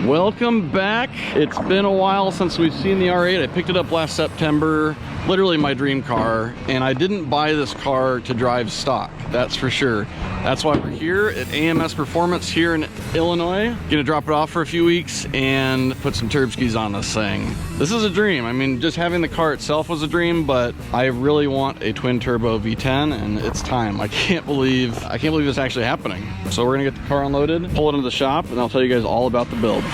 Welcome back. It's been a while since we've seen the R8. I picked it up last September, literally my dream car, and I didn't buy this car to drive stock, that's for sure. That's why we're here at AMS Performance here in Illinois. Gonna drop it off for a few weeks and put some turbskis on this thing. This is a dream. I mean, just having the car itself was a dream, but I really want a twin turbo V10 and it's time. I can't believe it's actually happening. So we're gonna get the car unloaded, pull it into the shop, and I'll tell you guys all about the build.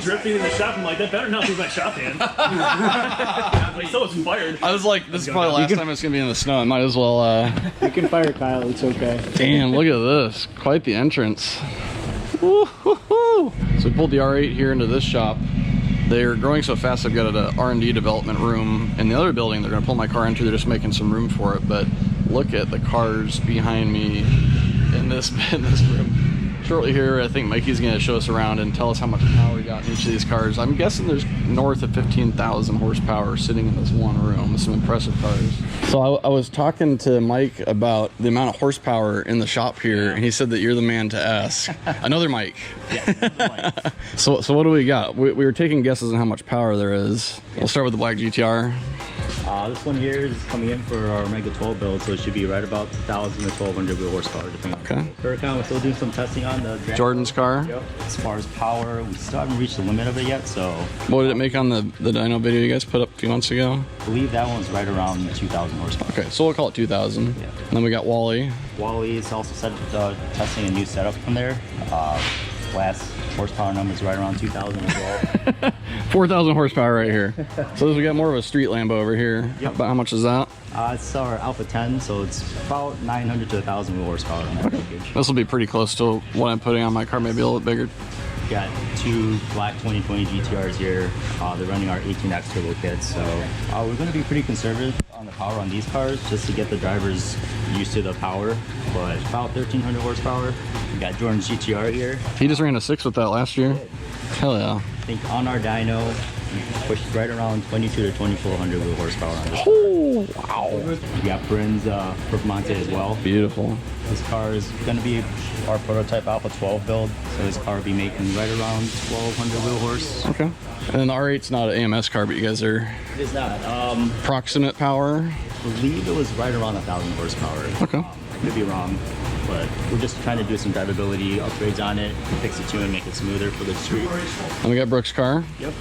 Drifting in the shop, I'm like, that better not be my shop hand. Like, so it's fired. I was like, this is probably the last time it's gonna be in the snow. I might as well. You can fire Kyle, it's okay. Damn, look at this. Quite the entrance. Woo-hoo-hoo. So we pulled the R8 here into this shop. They're growing so fast, they've got an R&D development room in the other building they're gonna pull my car into. They're just making some room for it. But look at the cars behind me in this room. Shortly here, I think Mikey's going to show us around and tell us how much power we got in each of these cars. I'm guessing there's north of 15,000 horsepower sitting in this one room. Some impressive cars. So I was talking to Mike about the amount of horsepower in the shop here, and he said that you're the man to ask. Another Mike. Yeah, Mike. So what do we got? We were taking guesses on how much power there is. We'll start with the black GTR. This one here is coming in for our Omega 12 build, so it should be right about 1,000 to 1,200 wheel horsepower, depending on the Teardown. We're still doing some testing on the Jordan's car. Yep. As far as power, we still haven't reached the limit of it yet, so... What did it make on the dyno video you guys put up a few months ago? I believe that one's right around 2,000 horsepower. Okay, so we'll call it 2,000. Yeah. And then we got Wally. Wally is also testing a new setup from there. Last horsepower number is right around 2,000 as well. 4,000 horsepower right here. So we got more of a street Lambo over here. Yep. About how much is that? It's our Alpha 10, so it's about 900 to 1,000 wheel horsepower on that package. This will be pretty close to what I'm putting on my car, maybe a little bit bigger. We got two black 2020 GTRs here. They're running our 18X turbo kits, so we're going to be pretty conservative on the power on these cars just to get the drivers used to the power, but about 1,300 horsepower. We got Jordan's GTR here. He just ran a 6 with that last year. Hell yeah. I think on our dyno, we pushed right around 22 to 2,400 wheel horsepower on this. Oh, wow. We got Bryn's Performance as well. Beautiful. This car is going to be our prototype Alpha 12 build, so this car will be making right around 1,200 wheel horse. Okay. And then the R8's not an AMS car, but you guys are... It is not. Proximate power? I believe it was right around 1,000 horsepower. Okay. I could be wrong, but we're just trying to do some drivability upgrades on it, fix it and make it smoother for the street. And we got Brooks' car. Yep.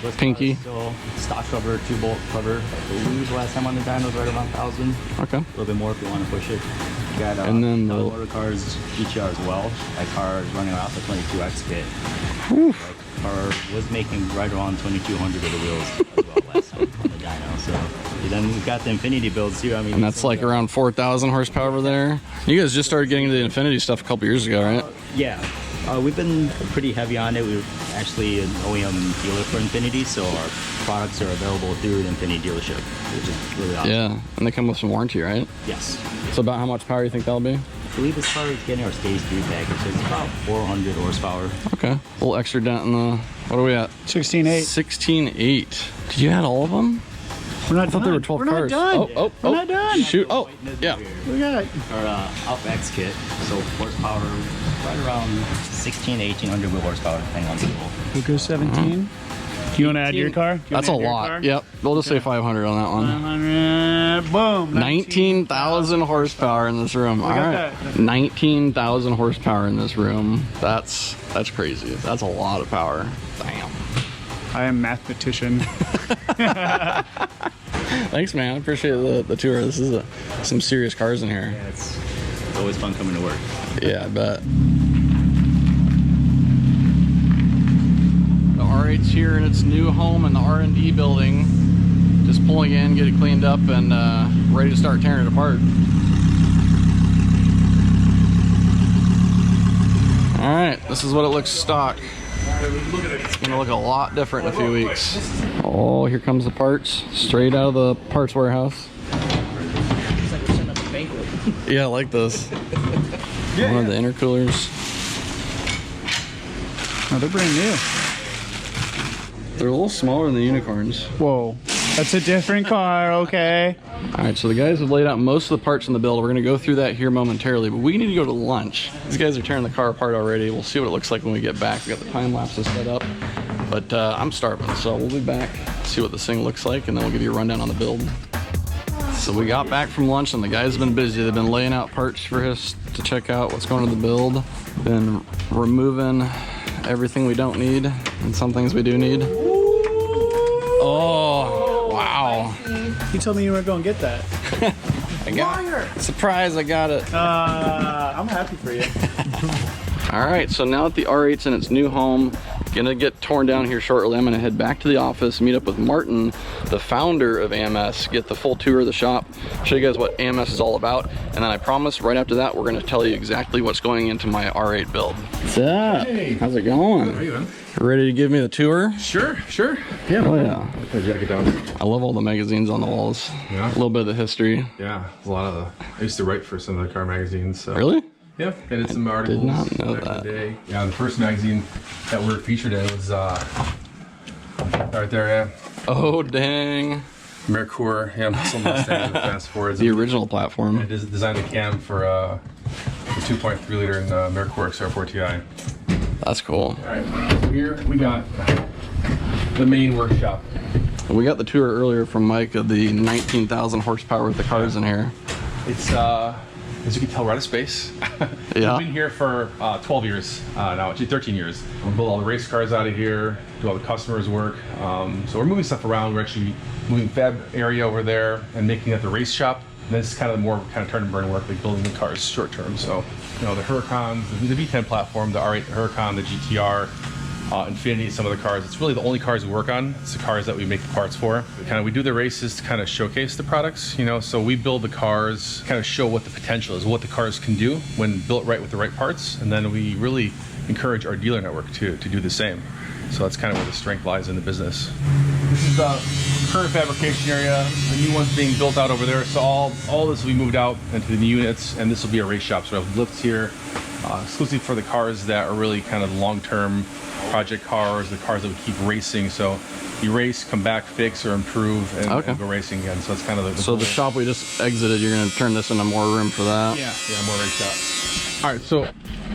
Brooks' Pinky. Still stock cover, 2-bolt cover. I believe last time on the dyno was right around 1,000. Okay. A little bit more if you want to push it. You got and then the motor cars GTR as well. That car is running off the 22X kit. That car was making right around 2,200 of the wheels as well last time on the dyno. So then we've got the Infinity builds too. I mean, and that's like around 4,000 horsepower over there. You guys just started getting into the Infinity stuff a couple years ago, right? Yeah. We've been pretty heavy on it. We're actually an OEM dealer for Infinity, so our products are available through the Infinity dealership, which is really awesome. Yeah, and they come with some warranty, right? Yes. So about how much power you think that'll be? I believe this car is getting our Stage 3 package, so it's about 400 horsepower. Okay. A little extra dent in the... What are we at? 16.8. 16.8. Did you add all of them? We're not I thought done. there were 12 We're cars. not done. We're not done. Shoot. Oh, yeah. We got Our Alpha X kit, so horsepower right around 1,600 to 1,800 wheel horsepower, depending on fuel. We'll go 17. Do you want to add your car? That's a lot. Yep. We'll just say 500 on that one. 500. Boom. 19,000 horsepower in this room. All right. 19,000 horsepower in this room. That's crazy. That's a lot of power. Damn. I am mathematician. Thanks, man. I appreciate the tour. This is some serious cars in here. Yeah, it's always fun coming to work. Yeah, I bet. The R8's here in its new home in the R&D building. Just pulling in, get it cleaned up, and ready to start tearing it apart. All right, this is what it looks stock. It's gonna look a lot different in a few weeks. Oh, here comes the parts, straight out of the parts warehouse. It's like we're setting up a banquet. Yeah, I like this. One of the intercoolers. Oh, they're brand new. They're a little smaller than the unicorns. Whoa, that's a different car, okay. All right, so the guys have laid out most of the parts in the build. We're gonna go through that here momentarily, but we need to go to lunch. These guys are tearing the car apart already. We'll see what it looks like when we get back. We got the time lapses set up, but I'm starving, so we'll be back, see what this thing looks like, and then we'll give you a rundown on the build. So we got back from lunch and the guys have been busy. They've been laying out parts for us to check out what's going into the build. Been removing everything we don't need and some things we do need. Oh, wow. You told me you weren't going to get that. I got it. Surprise, I got it. I'm happy for you. All right, so now that the R8's in its new home, gonna get torn down here shortly. I'm gonna head back to the office, meet up with Martin, the founder of AMS, get the full tour of the shop, show you guys what AMS is all about, and then I promise right after that, we're gonna tell you exactly what's going into my R8 build. What's up? Hey. How's it going? How are you, man? Ready to give me the tour? Sure. Yeah. Oh yeah. Put the jacket down. I love all the magazines on the walls. Yeah. A little bit of the history. Yeah, there's a lot of the. I used to write for some of the car magazines. So. Really? Yeah, I did some articles. Did not know back that. in the day. Yeah, the first magazine that we were featured in was right there. Yeah, Oh dang. Merkur. Yeah, muscle Mustang with fast forwards. The original platform. I designed the cam for the 2.3 liter in Merkur XR4 Ti. That's cool. All right, so here we got the main workshop. We got the tour earlier from Mike of the 19,000 horsepower with the cars in here. It's as you can tell, we're out of space. Yeah. We've been here for 12 years now, actually 13 years. We build all the race cars out of here, do all the customers' work. So we're moving stuff around. We're actually moving fab area over there and making it the race shop. And this is kind of the more kind of turn and burn work, like building the cars short term. So, you know, the Huracans, the V10 platform, the R8 Huracan, the GTR, Infinity, some of the cars. It's really the only cars we work on. It's the cars that we make the parts for. We do the races to kind of showcase the products, you know. So we build the cars, kind of show what the potential is, what the cars can do when built right with the right parts, and then we really encourage our dealer network to do the same. So that's kind of where the strength lies in the business. This is the current fabrication area. The new one's being built out over there. So all this will be moved out into the new units, and this will be a race shop. So we have lifts here, exclusive for the cars that are really kind of long-term project cars, the cars that we keep racing. So you race, come back, fix or improve, and go racing again. So it's kind of the So the shop we just exited, you're gonna turn this into more room for that? Yeah, more race shop. All right, so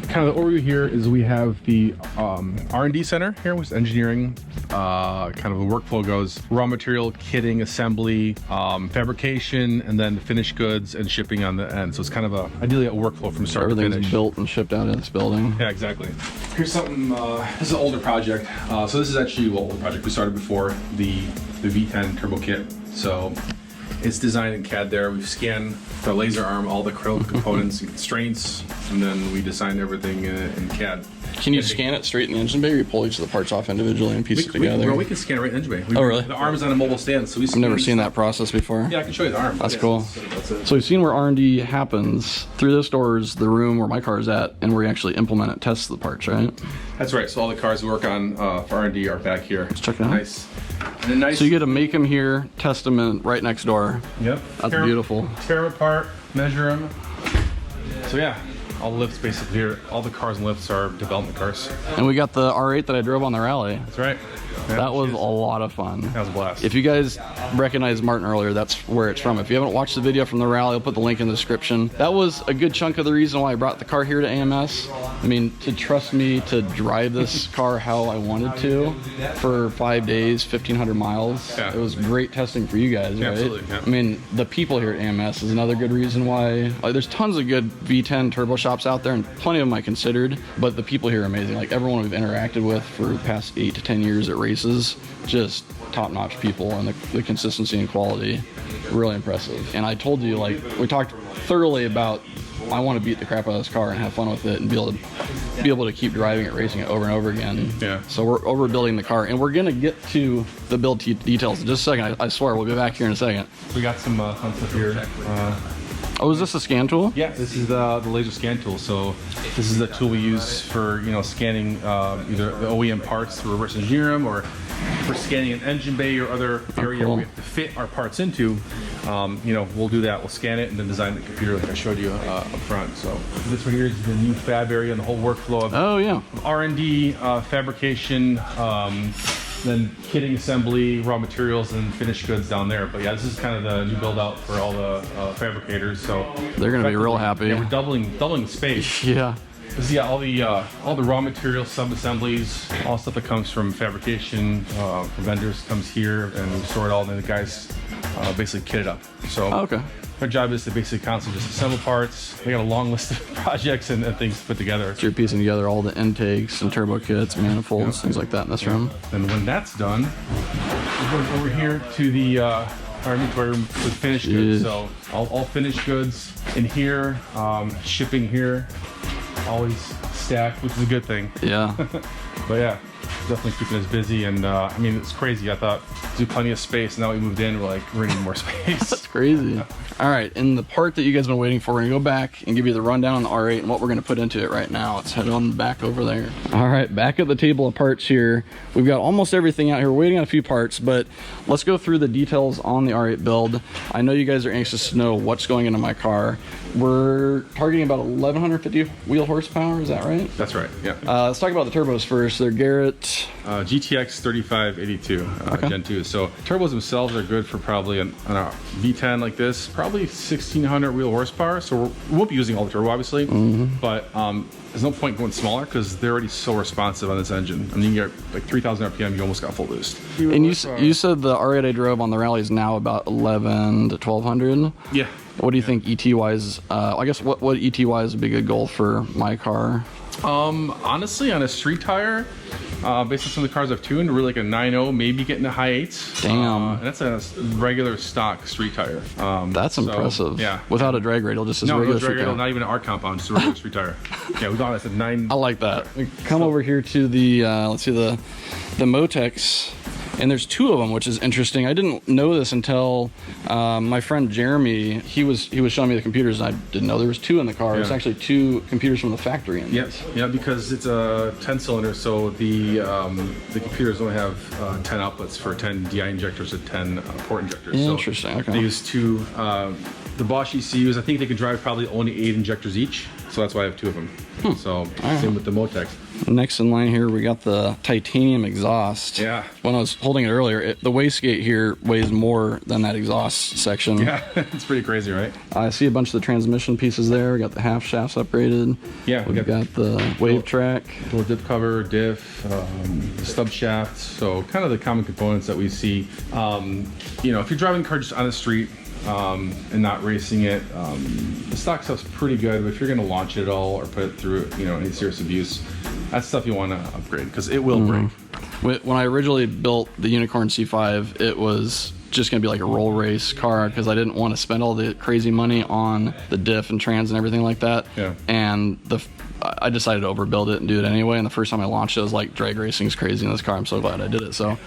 kind of the overview here is we have the R&D center here, which is engineering. Kind of the workflow goes raw material, kitting, assembly, fabrication, and then finished goods and shipping on the end. So it's kind of ideally a workflow from start to finish. Everything's built and shipped out of this building. Yeah, exactly. Here's something, this is an older project. So this is actually an older project we started before the V10 turbo kit. So it's designed in CAD there. We've scanned the laser arm, all the acrylic components and constraints, and then we designed everything in CAD. Can you scan it straight in the engine bay, or you pull each of the parts off individually and piece it together? We can scan it right in the engine bay. Oh, really? The arm is on a mobile stand, so I've never seen that process before. Yeah, I can show you the arm. That's Yeah, cool. That's it. So we've seen where R&D happens. Through this door is the room where my car is at, and where you actually implement it, test the parts, right? That's right. So all the cars we work on for R&D are back here. Let's check it out. Nice. And then nice. So you get to make them here, test them in right next door. Yep. That's beautiful. Tear them apart, measure them. So yeah, all the lifts basically here. All the cars and lifts are development cars. And we got the R8 that I drove on the rally. That's right. Yeah, that was a lot of fun. That was a blast. If you guys recognized Martin earlier, that's where it's from. If you haven't watched the video from the rally, I'll put the link in the description. That was a good chunk of the reason why I brought the car here to AMS. I mean, to trust me to drive this car how I wanted to for 5 days, 1,500 miles. Yeah. It was great testing for you guys, right? Absolutely, yeah. I mean, the people here at AMS is another good reason why. Like, there's tons of good V10 turbo shops out there, and plenty of them I considered, but the people here are amazing. Like, everyone we've interacted with for the past 8 to 10 years at races, just top-notch people, and the consistency and quality, really impressive. And I told you, like, we talked thoroughly about, I want to beat the crap out of this car and have fun with it and be able to keep driving it, racing it over and over again. Yeah. So we're overbuilding the car, and we're gonna get to the build details in just a second. I swear we'll be back here in a second. We got some fun stuff here. Oh, is this a scan tool? Yeah, this is the laser scan tool. So this is the tool we use for scanning either the OEM parts to reverse engineer them, or for scanning an engine bay or other area cool. we have to fit our parts into. We'll do that. We'll scan it and then design the computer like I showed you up front. So this one here is the new fab area and the whole workflow of Oh yeah. R&D, fabrication, then kitting, assembly, raw materials, and finished goods down there. But yeah, this is kind of the new build out for all the fabricators. So They're gonna be real happy. Yeah, we're doubling the space. Yeah. This is all the raw materials, sub assemblies, all stuff that comes from fabrication from vendors comes here, and we store it all, and then the guys basically kit it up. So Okay. our job is to basically constantly just assemble parts. We got a long list of projects and things to put together. So you're piecing together all the intakes and turbo kits, manifolds, things like that in this room. And when that's done, we're going over here to the our inventory room with finished goods. So all finished goods in here, shipping here, always stacked, which is a good thing. Yeah. But yeah, definitely keeping us busy. And I mean, it's crazy. I thought do plenty of space. Now we moved in, we're like, we're needing more space. That's crazy. All right, and the part that you guys have been waiting for, we're gonna go back and give you the rundown on the R8 and what we're gonna put into it right now. Let's head on back over there. All right, back at the table of parts here. We've got almost everything out here. We're waiting on a few parts, but let's go through the details on the R8 build. I know you guys are anxious to know what's going into my car. We're targeting about 1150 wheel horsepower, is that right? That's right, yeah. Let's talk about the turbos first. They're Garrett. GTX 3582 Gen 2. So turbos themselves are good for probably on a V10 like this, probably 1600 wheel horsepower. So we won't be using all the turbo, obviously, but there's no point going smaller because they're already so responsive on this engine. I mean, you get like 3000 RPM, you almost got full boost. And you said the R8 I drove on the rally is now about 11 to 1200. Yeah. What do you think ET wise? I guess what ET wise would be a good goal for my car? Honestly, on a street tire, based on some of the cars I've tuned, really like a 9.0, maybe getting to high 8s. Damn. And that's a regular stock street tire. That's impressive. Yeah. Without a drag radial, just as No, regular no street drag radial, tire. not even an R compound, just a regular street tire. Yeah, we got it at 9. I like that. Come over here to the let's see the Motex. And there's two of them, which is interesting. I didn't know this until my friend Jeremy, he was showing me the computers, and I didn't know there was two in the car. Yeah. It's actually two computers from the factory in Yes, yeah, because it's a 10-cylinder, so the computers only have 10 outlets for 10 DI injectors and 10 port injectors. Interesting, So okay. they use two. The Bosch ECUs, I think they can drive probably only 8 injectors each, so that's why I have 2 of them. So same with the Motex. Next in line here, we got the titanium exhaust. Yeah. When I was holding it earlier, the wastegate here weighs more than that exhaust section. Yeah, it's pretty crazy, right? I see a bunch of the transmission pieces there. We got the half shafts upgraded. Yeah, We've got the wave track. Dual dip cover, diff, stub shaft, so kind of the common components that we see. If you're driving the car just on the street and not racing it, the stock stuff's pretty good, but if you're going to launch it at all or put it through any serious abuse, that's stuff you want to upgrade because it will break. When I originally built the Unicorn C5, it was just going to be like a roll race car because I didn't want to spend all the crazy money on the diff and trans and everything like that. Yeah. And I decided to overbuild it and do it anyway. And the first time I launched it, I was like, drag racing's crazy in this car. I'm so glad I did it. So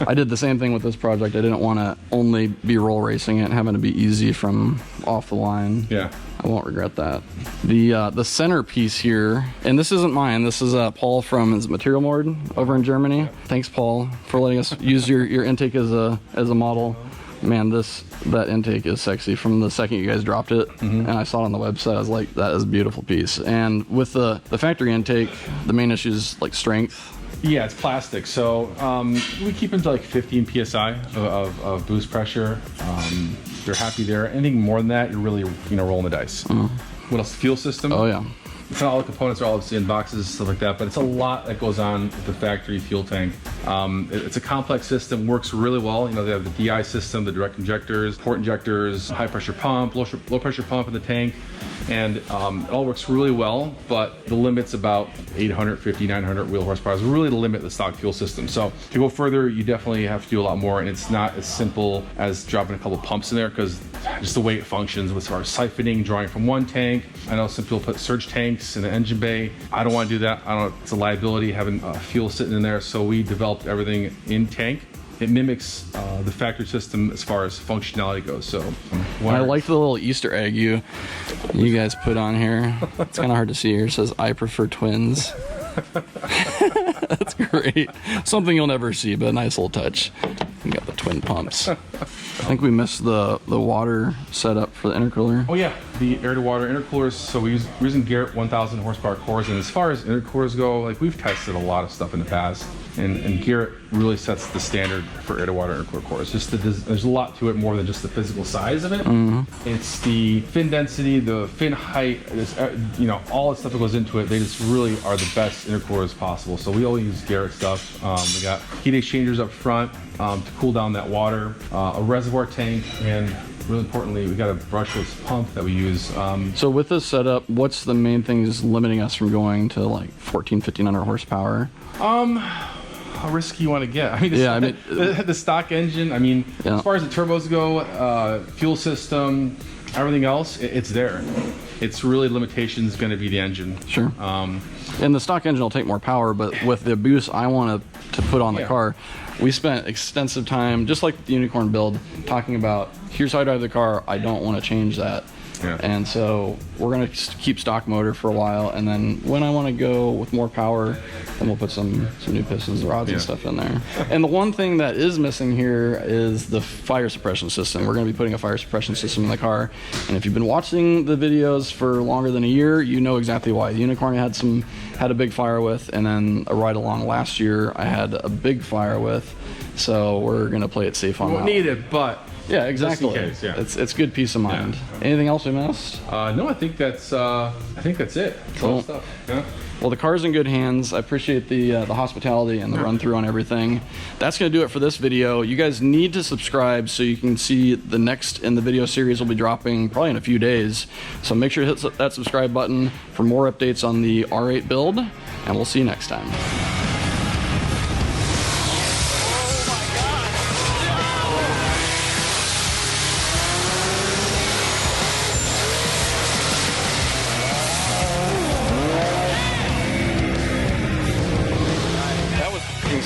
I did the same thing with this project. I didn't want to only be roll racing it and having to be easy from off the line. Yeah. I won't regret that. The centerpiece here, and this isn't mine. This is Paul from Material Mord over in Germany. Thanks, Paul, for letting us use your intake as a model. Man, that intake is sexy from the second you guys dropped it, and I saw it on the website. I was like, that is a beautiful piece. And with the factory intake, the main issue is like strength. Yeah, it's plastic, so we keep them to like 15 psi of boost pressure. They're happy there. Anything more than that, you're really rolling the dice. What else? Fuel system. Oh yeah. It's not all the components are obviously in boxes, stuff like that, but it's a lot that goes on with the factory fuel tank. It's a complex system, works really well. They have the DI system, the direct injectors, port injectors, high pressure pump, low pressure pump in the tank, and it all works really well, but the limit's about 850, 900 wheel horsepower is really the limit of the stock fuel system. So to go further, you definitely have to do a lot more, and it's not as simple as dropping a couple pumps in there because just the way it functions as far as siphoning, drawing from one tank. I know some people put surge tanks in the engine bay. I don't want to do that. It's a liability having fuel sitting in there, so we developed everything in tank it mimics the factory system as far as functionality goes. So I like the little Easter egg you guys put on here. It's kind of hard to see here. It says, "I prefer twins." That's great. Something you'll never see, but a nice little touch. You got the twin pumps. I think we missed the water setup for the intercooler. Oh yeah, the air-to-water intercoolers. So we're using Garrett 1,000 horsepower cores, and as far as intercoolers go, like we've tested a lot of stuff in the past, and Garrett really sets the standard for air-to-water intercooler cores. Just there's a lot to it more than just the physical size of it. It's the fin density, the fin height, you know, all the stuff that goes into it. They just really are the best intercoolers possible. So we always use Garrett stuff. We got heat exchangers up front to cool down that water, a reservoir tank, and really importantly, we got a brushless pump that we use. So with this setup, what's the main things limiting us from going to like 1,500 horsepower? How risky you want to get? I mean, the stock engine. I mean, as far as the turbos go, fuel system, everything else, it's there. It's really limitations going to be the engine. Sure. And the stock engine will take more power, but with the boost I want to put on the car, we spent extensive time, just like the Unicorn build, talking about here's how I drive the car. I don't want to change that. Yeah. And so we're going to keep stock motor for a while, and then when I want to go with more power, then we'll put some new pistons, rods, and stuff in there. And the one thing that is missing here is the fire suppression system. We're going to be putting a fire suppression system in the car, and if you've been watching the videos for longer than a year, you know exactly why. The Unicorn had a big fire with, and then a ride along last year I had a big fire with. So we're going to play it safe on that. Won't need it, but yeah, exactly. Just in case, It's good peace of mind. Anything else we missed? No, I think that's it. Cool. Stuff. Yeah. Well, the car's in good hands. I appreciate the hospitality and the run through on everything. That's going to do it for this video. You guys need to subscribe so you can see the next in the video series will be dropping probably in a few days. So make sure to hit that subscribe button for more updates on the R8 build, and we'll see you next time.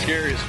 Scary as